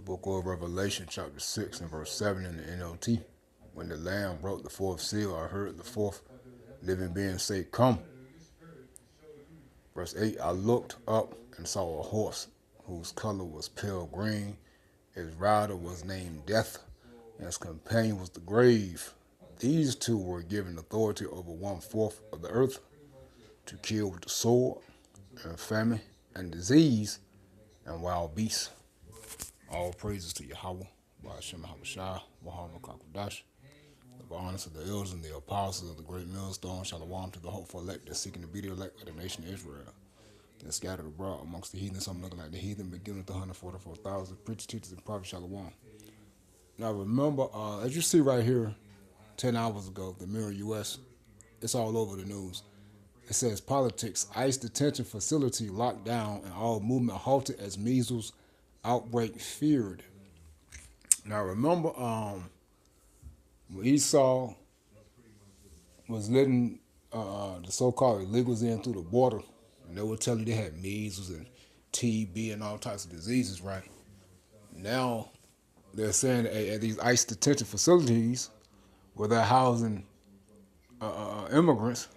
book of Revelation, chapter 6, and verse 7 in the NLT. When the Lamb broke the fourth seal, I heard the fourth living being say, "Come." Verse 8, I looked up and saw a horse whose color was pale green. His rider was named Death, and his companion was the grave. These two were given authority over 1/4 of the earth to kill with the sword, and famine, and disease, and wild beasts. All praises to Yahweh, Ba'ashem Habashah, Muhammad Kakudash. The honors of the elders and the apostles of the great millstone, Shalom to the hopeful elect that's seeking to be the elect of the nation of Israel. They're scattered abroad amongst the heathen, some looking like the heathen, beginning with the 144,000 preachers, teachers, and prophets, Shalom. Now remember, as you see right here, 10 hours ago, the Mirror U.S., it's all over the news. It says, politics, ICE detention facility locked down and all movement halted as measles outbreak feared. Now remember, when Esau was letting the so-called illegals in through the border, and they were telling they had measles and TB and all types of diseases, right? Now they're saying at these ICE detention facilities where they're housing immigrants,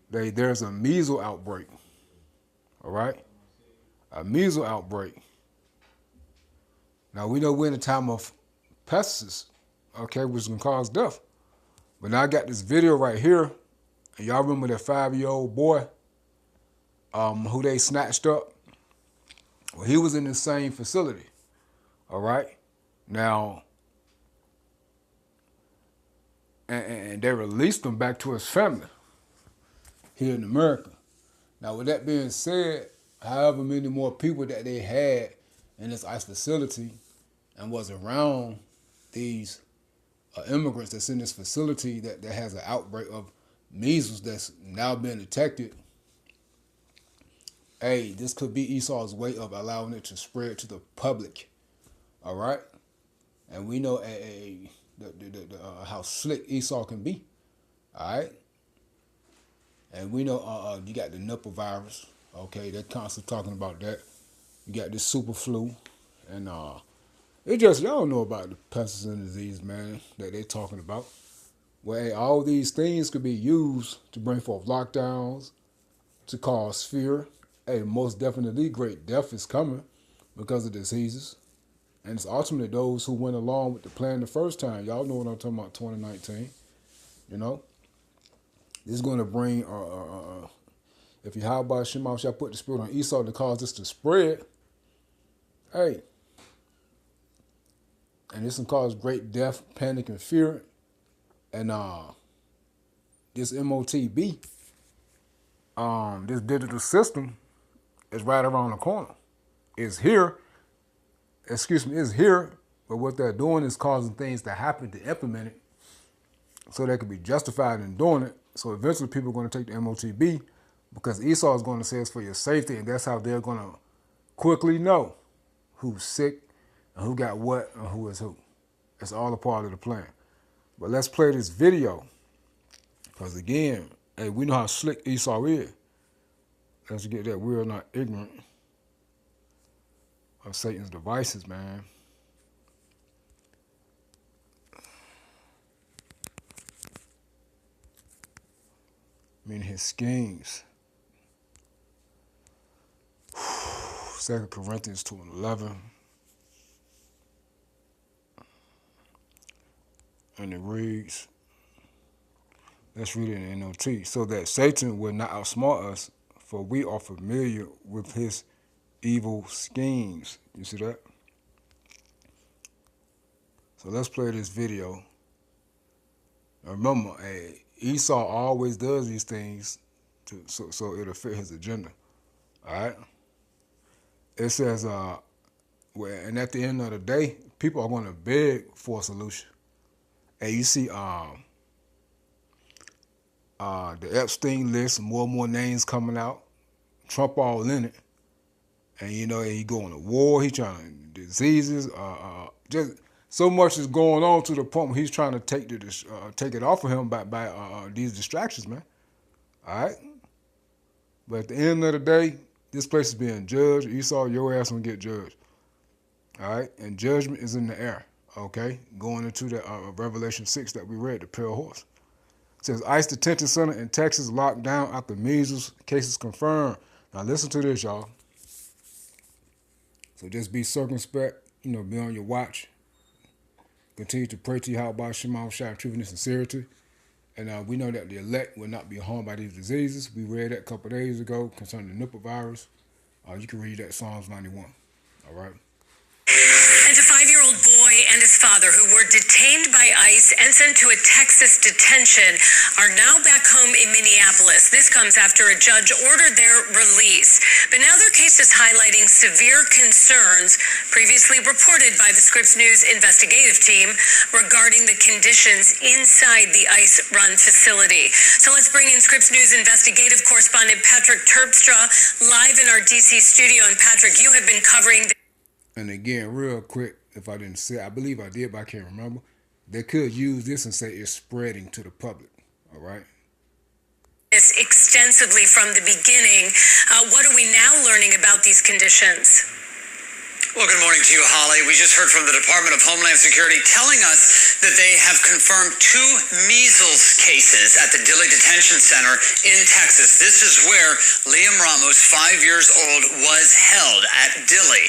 there's a measles outbreak, all right? A measles outbreak. Now, we know we're in a time of pestilence, okay, which can cause death. But now I got this video right here, and y'all remember that 5-year-old boy who they snatched up? Well, he was in the same facility, all right? Now, and they released him back to his family here in America. Now, with that being said, however many more people that they had in this ICE facility and was around these immigrants that's in this facility that has an outbreak of measles that's now been detected, hey, this could be Esau's way of allowing it to spread to the public, all right? And we know how slick Esau can be, all right? And we know you got the nipple virus, okay? They're constantly talking about that. You got this super flu, and it just, y'all know about the pestilence and disease, man, that they're talking about. Well, hey, all these things could be used to bring forth lockdowns, to cause fear. Hey, most definitely great death is coming because of diseases. And it's ultimately those who went along with the plan the first time. Y'all know what I'm talking about, 2019. You know? This is going to bring, if Yahweh Shema shall put the spirit on Esau to cause this to spread, hey, and this can cause great death, panic, and fear. And this MOTB, this digital system is right around the corner. It's here. It's here. But what they're doing is causing things to happen to implement it so they can be justified in doing it. So eventually people are going to take the MOTB because Esau is going to say it's for your safety, and that's how they're going to quickly know who's sick and who got what and who is who. It's all a part of the plan. But let's play this video because, again, hey, we know how slick Esau is. Let's get that we're not ignorant of Satan's devices, man. Meaning his schemes. 2 Corinthians 2:11. And it reads, let's read it in NLT. So that Satan will not outsmart us, for we are familiar with his evil schemes. You see that? So let's play this video. Now remember, Esau always does these things so it'll fit his agenda. All right? It says, and at the end of the day, people are going to beg for a solution. And you see the Epstein list, more and more names coming out. Trump all in it. And, you know, he going to war. He trying to, diseases. Just so much is going on to the point where he's trying to take it off of him by these distractions, man. All right? But at the end of the day, this place is being judged. Esau, your ass gonna get judged. All right, and judgment is in the air. Okay, going into the Revelation 6 that we read, the pale horse. It says ICE detention center in Texas locked down after measles cases confirmed. Now listen to this, y'all. So just be circumspect, be on your watch. Continue to pray to Yahweh Shema Shai, truth and sincerity. And we know that the elect will not be harmed by these diseases. We read that a couple of days ago concerning the nipple virus. You can read that Psalms 91. All right. And a 5-year-old boy and his father, who were detained by ICE and sent to a Texas detention, are now back home in Minneapolis. This comes after a judge ordered their release. But now their case is highlighting severe concerns previously reported by the Scripps News investigative team regarding the conditions inside the ICE-run facility. So let's bring in Scripps News investigative correspondent Patrick Terpstra live in our D.C. studio. And Patrick, you have been covering And again, real quick, if I didn't say, I believe I did, but I can't remember. They could use this and say it's spreading to the public. All right. This extensively from the beginning. What are we now learning about these conditions? Well, good morning to you, Holly. We just heard from the Department of Homeland Security telling us that they have confirmed 2 measles cases at the Dilley Detention Center in Texas. This is where Liam Ramos, 5 years old, was held at Dilley.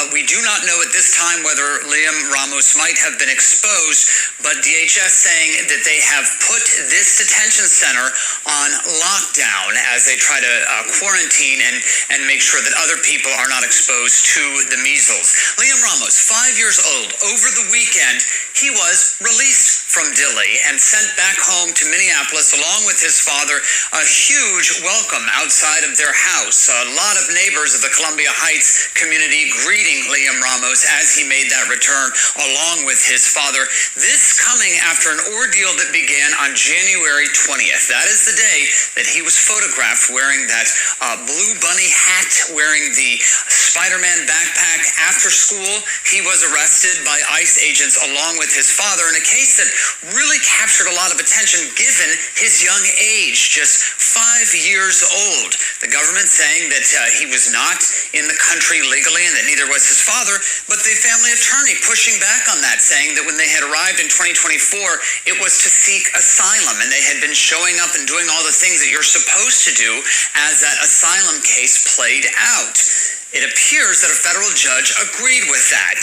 We do not know at this time whether Liam Ramos might have been exposed, but DHS saying that they have put this detention center on lockdown as they try to quarantine and make sure that other people are not exposed to the measles. Liam Ramos, 5 years old, over the weekend, he was released from Dilley and sent back home to Minneapolis along with his father. A huge welcome outside of their house. A lot of neighbors of the Columbia Heights community greeting Liam Ramos as he made that return along with his father. This coming after an ordeal that began on January 20th. That is the day that he was photographed wearing that blue bunny hat, wearing the Spider-Man backpack. After school, he was arrested by ICE agents along with his father in a case that really captured a lot of attention given his young age, just 5 years old. The government saying that he was not in the country legally and that neither was his father, but the family attorney pushing back on that, saying that when they had arrived in 2024, it was to seek asylum, and they had been showing up and doing all the things that you're supposed to do as that asylum case played out. It appears that a federal judge agreed with that.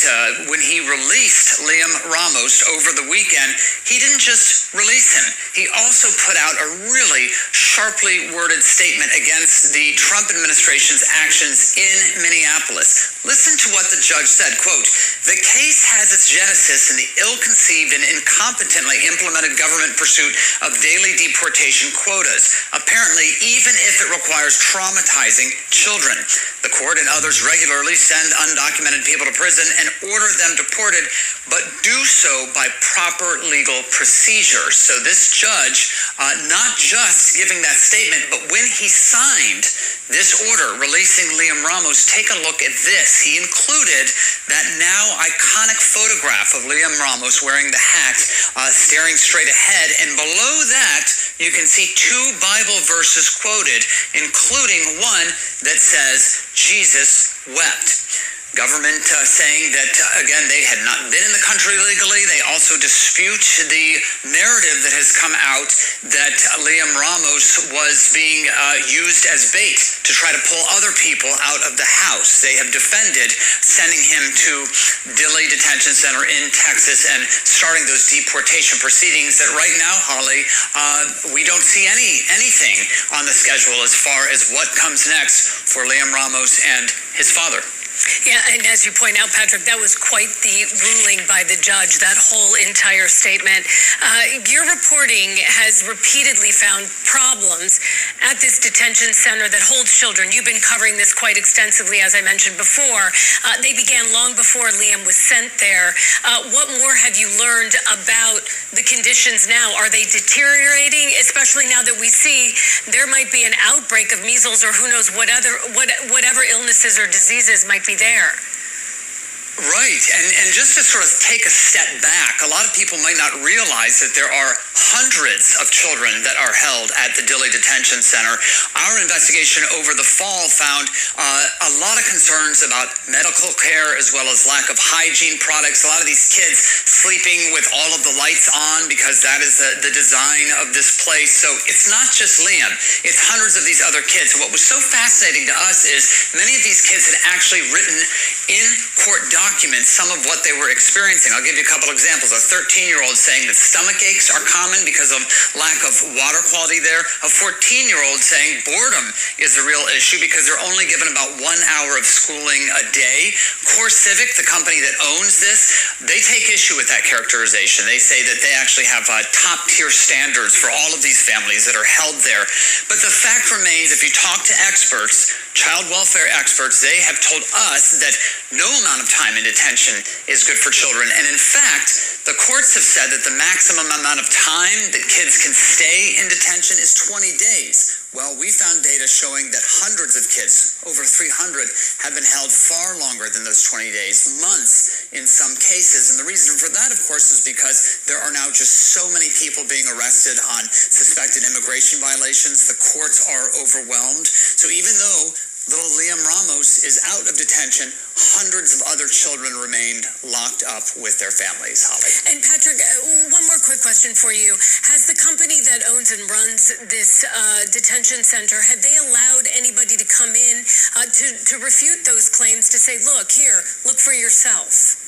When he released Liam Ramos over the weekend, he didn't just release him. He also put out a really sharply worded statement against the Trump administration's actions in Minneapolis. Listen to what the judge said, quote, "The case has its genesis in the ill-conceived and incompetently implemented government pursuit of daily deportation quotas, apparently even if it requires traumatizing children. The court and others regularly send undocumented people to prison and order them deported, but do so by proper legal procedures." So this judge, not just giving that statement, but when he signed this order releasing Liam Ramos, take a look at this. He included that now iconic photograph of Liam Ramos wearing the hat, staring straight ahead, and below that you can see 2 Bible verses quoted, including one that says, "Jesus wept." Government saying that, again, they had not been in the country legally. They also dispute the narrative that has come out that Liam Ramos was being used as bait to try to pull other people out of the house. They have defended sending him to Dilley Detention Center in Texas and starting those deportation proceedings that right now, Holly, we don't see anything on the schedule as far as what comes next for Liam Ramos and his father. Yeah, and as you point out, Patrick, that was quite the ruling by the judge, that whole entire statement. Your reporting has repeatedly found problems at this detention center that holds children. You've been covering this quite extensively, as I mentioned before. They began long before Liam was sent there. What more have you learned about the conditions now? Are they deteriorating, especially now that we see there might be an outbreak of measles or who knows whatever illnesses or diseases might be there? Right, and just to sort of take a step back, a lot of people might not realize that there are hundreds of children that are held at the Dilley Detention Center. Our investigation over the fall found a lot of concerns about medical care as well as lack of hygiene products. A lot of these kids sleeping with all of the lights on because that is the design of this place. So it's not just Liam, it's hundreds of these other kids. And what was so fascinating to us is many of these kids had actually written in court documents some of what they were experiencing. I'll give you a couple examples. A 13-year-old saying that stomach aches are common because of lack of water quality there. A 14-year-old saying boredom is a real issue because they're only given about 1 hour of schooling a day. Core Civic, the company that owns this, they take issue with that characterization. They say that they actually have top-tier standards for all of these families that are held there. But the fact remains, if you talk to experts, child welfare experts, they have told us that no amount of time in detention is good for children. And in fact, the courts have said that the maximum amount of time that kids can stay in detention is 20 days. Well, we found data showing that hundreds of kids, over 300, have been held far longer than those 20 days, months in some cases. And the reason for that, of course, is because there are now just so many people being arrested on suspected immigration violations. The courts are overwhelmed. So even though little Liam Ramos is out of detention, hundreds of other children remained locked up with their families, Holly. And Patrick, one more quick question for you. Has the company that owns and runs this detention center, have they allowed anybody to come in to refute those claims, to say, look, here, look for yourself?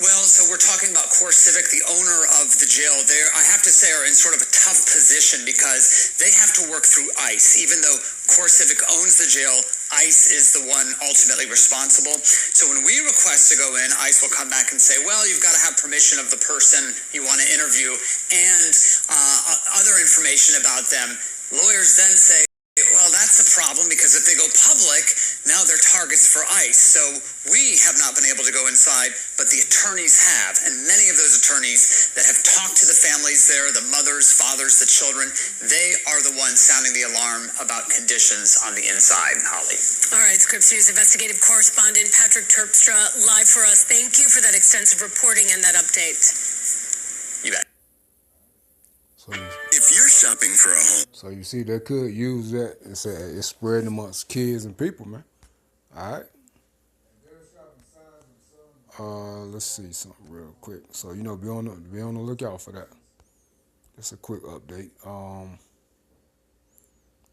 Well, so we're talking about Core Civic, the owner of the jail. They, I have to say, are in sort of a tough position because they have to work through ICE. Even though Core Civic owns the jail, ICE is the one ultimately responsible. So when we request to go in, ICE will come back and say, well, you've got to have permission of the person you want to interview and other information about them. Lawyers then say, well, that's a problem because if they go public, now they're targets for ICE. So we have not been able to go inside, but the attorneys have. And many of those attorneys that have talked to the families there, the mothers, fathers, the children, they are the ones sounding the alarm about conditions on the inside, Holly. All right, Scripps News investigative correspondent Patrick Terpstra live for us. Thank you for that extensive reporting and that update. You bet. If you're shopping for a home. So you see, they could use that and say it's spreading amongst kids and people, man. All right. Let's see something real quick. So be on the lookout for that. Just a quick update.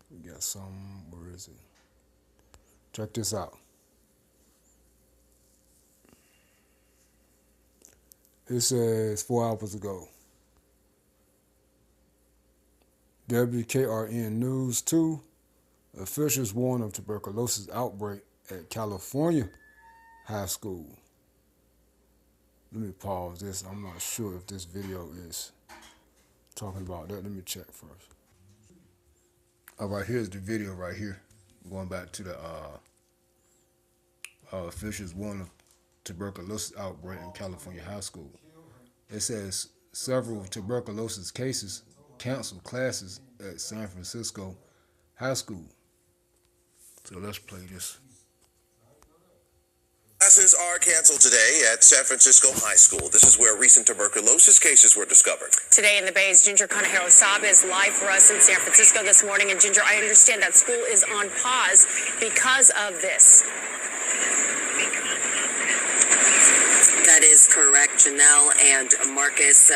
We got some. Where is it? Check this out. It says 4 hours ago. WKRN News 2, officials warn of tuberculosis outbreak at California high school. Let me pause this. I'm not sure if this video is talking about that. Let me check first. All right, here's the video right here. Going back to the officials warn of tuberculosis outbreak in California high school. It says several tuberculosis cases canceled classes at San Francisco high school. So let's play this. Classes are canceled today at San Francisco High School. This is where recent tuberculosis cases were discovered. Today in the Bay's Ginger Conejero-Saba is live for us in San Francisco this morning. And Ginger, I understand that school is on pause because of this. That is correct, Janelle and Marcus.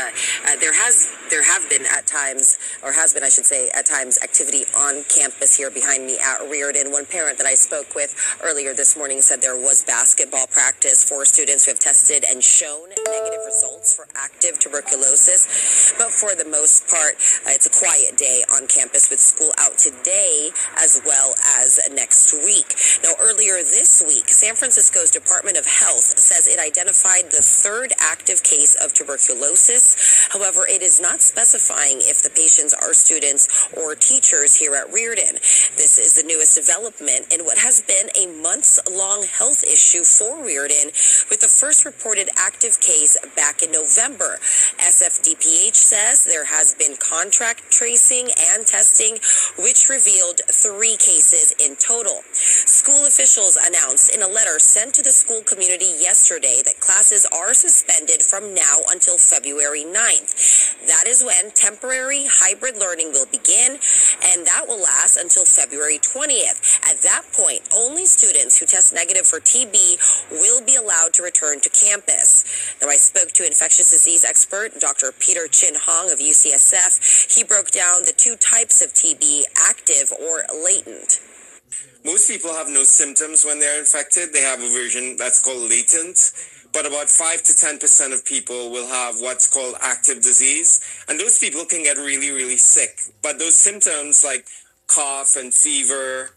There have been at times, or has been, I should say, at times, activity on campus here behind me at Reardon. One parent that I spoke with earlier this morning said there was basketball practice for students who have tested and shown negative results for active tuberculosis. But for the most part, it's a quiet day on campus with school out today as well as next week. Now, earlier this week, San Francisco's Department of Health says it identified the third active case of tuberculosis. However, it is not specifying if the patients are students or teachers here at Reardon. This is the newest development in what has been a months-long health issue for Reardon, with the first reported active case back in November. SFDPH says there has been contract tracing and testing, which revealed 3 cases in total. School officials announced in a letter sent to the school community yesterday that classes are suspended from now until February 9th. That is when temporary hybrid learning will begin, and that will last until February 20th. At that point, only students who test negative for TB will be allowed to return to campus. Now, I spoke to infectious disease expert Dr. Peter Chin Hong of UCSF. He broke down the 2 types of TB, active or latent. Most people have no symptoms when they're infected. They have a version that's called latent, but about 5 to 10% of people will have what's called active disease, and those people can get really, really sick. But those symptoms like cough and fever,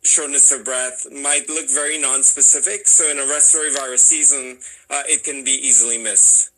shortness of breath might look very non-specific, so in a respiratory virus season, it can be easily missed.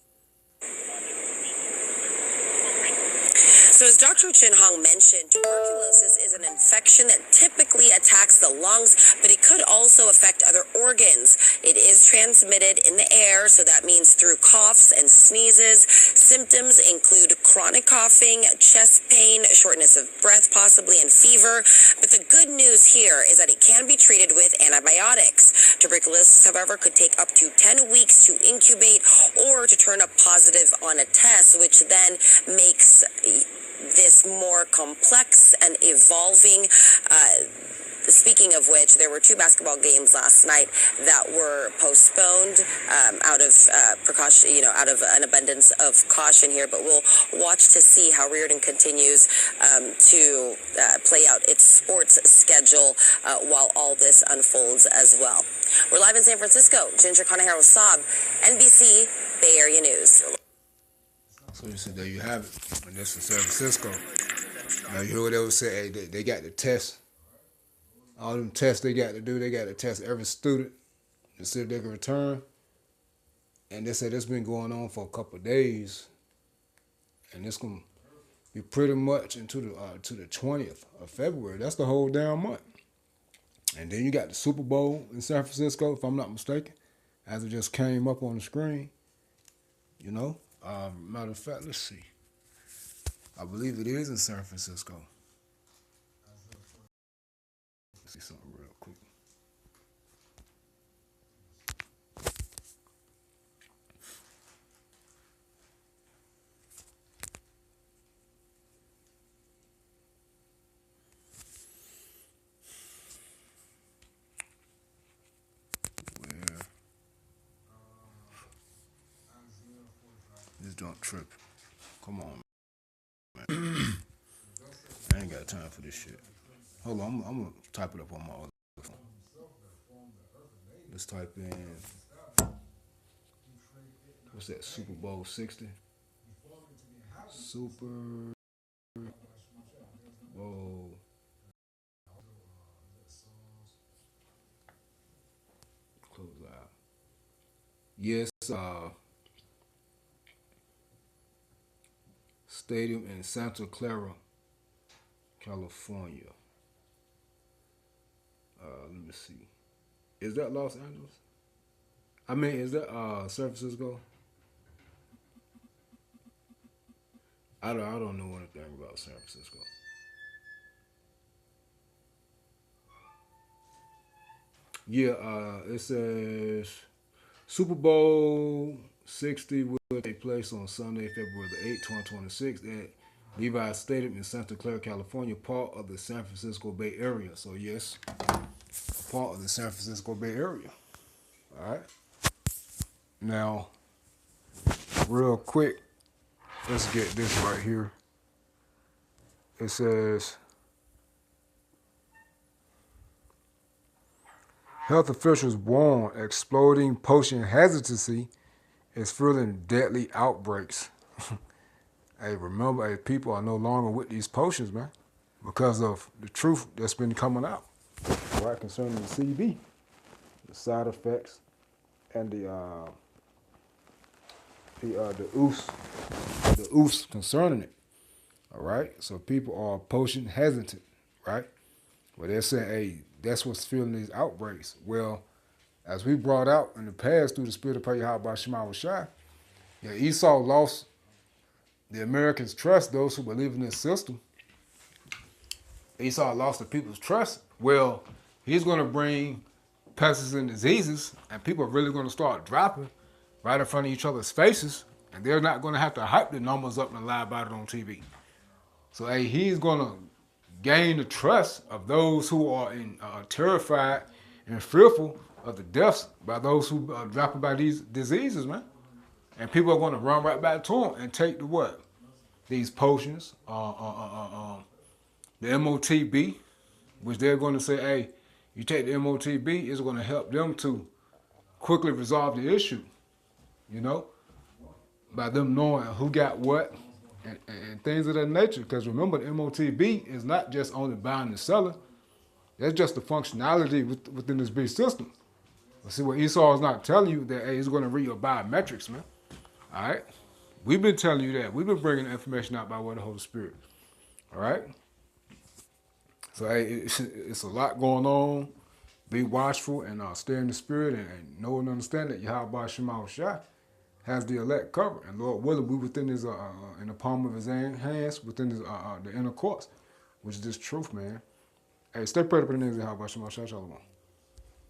So as Dr. Chin Hong mentioned, tuberculosis is an infection that typically attacks the lungs, but it could also affect other organs. It is transmitted in the air, so that means through coughs and sneezes. Symptoms include chronic coughing, chest pain, shortness of breath possibly, and fever. But the good news here is that it can be treated with antibiotics. Tuberculosis, however, could take up to 10 weeks to incubate or to turn up positive on a test, which then makes this more complex and evolving. Speaking of which, there were 2 basketball games last night that were postponed out of precaution, out of an abundance of caution here. But we'll watch to see how Reardon continues to play out its sports schedule while all this unfolds as well. We're live in San Francisco. Ginger Conejero-Saab, NBC Bay Area News. So you said there you have it. And this is San Francisco. Now you hear what they would say, hey, they got to test. All them tests they got to do, they got to test every student to see if they can return. And they said it's been going on for a couple of days. And it's going to be pretty much into the to the 20th of February. That's the whole damn month. And then you got the Super Bowl in San Francisco, if I'm not mistaken, as it just came up on the screen. Matter of fact, let's see. I believe it is in San Francisco. Let's see something real quick. This don't trip. Come on, man. I ain't got time for this shit. Hold on, I'm gonna type it up on my other phone. Let's type in, what's that, Super Bowl 60? Super Bowl. Close out. Yes, stadium in Santa Clara, California. Let me see. Is that Los Angeles? I mean, is that San Francisco? I don't know anything about San Francisco. Yeah, it says Super Bowl 60 will take place on Sunday, February the 8th, 2026 at Levi Stadium in Santa Clara, California, part of the San Francisco Bay Area. So yes, part of the San Francisco Bay Area. All right. Now, real quick, let's get this right here. It says, health officials warn exploding potion hesitancy is fueling deadly outbreaks. Hey, remember, people are no longer with these potions, man, because of the truth that's been coming out, right, concerning the CB, the side effects, and the the oofs concerning it. All right, so people are potion hesitant, right? Well, they're saying, hey, that's what's fueling these outbreaks. Well, as we brought out in the past through the spirit of Yahweh by Shema Shai, yeah, Esau lost the Americans' trust, those who believe in this system. Esau lost the people's trust. Well, he's going to bring pests and diseases, and people are really going to start dropping right in front of each other's faces, and they're not going to have to hype the numbers up and lie about it on TV. So, hey, he's going to gain the trust of those who are terrified and fearful of the deaths by those who are dropping by these diseases, man. And people are going to run right back to him and take the what? These potions, the MOTB, which they're going to say, hey, you take the MOTB, it's going to help them to quickly resolve the issue, you know, by them knowing who got what and things of that nature. Because remember, the MOTB is not just only buying and selling. That's just the functionality within this big system. But see, what Esau is not telling you that, hey, he's going to read your biometrics, man. All right? We've been telling you that. We've been bringing the information out by way of the Holy Spirit. All right? So, hey, it's a lot going on. Be watchful and stay in the spirit and know and understand that Yahweh Shema Shai has the elect covered. And Lord willing, we within his, in the palm of his hands, within his, the inner courts, which is this truth, man. Hey, stay prayed up in the name of Yahweh Shema Shai. Shalom.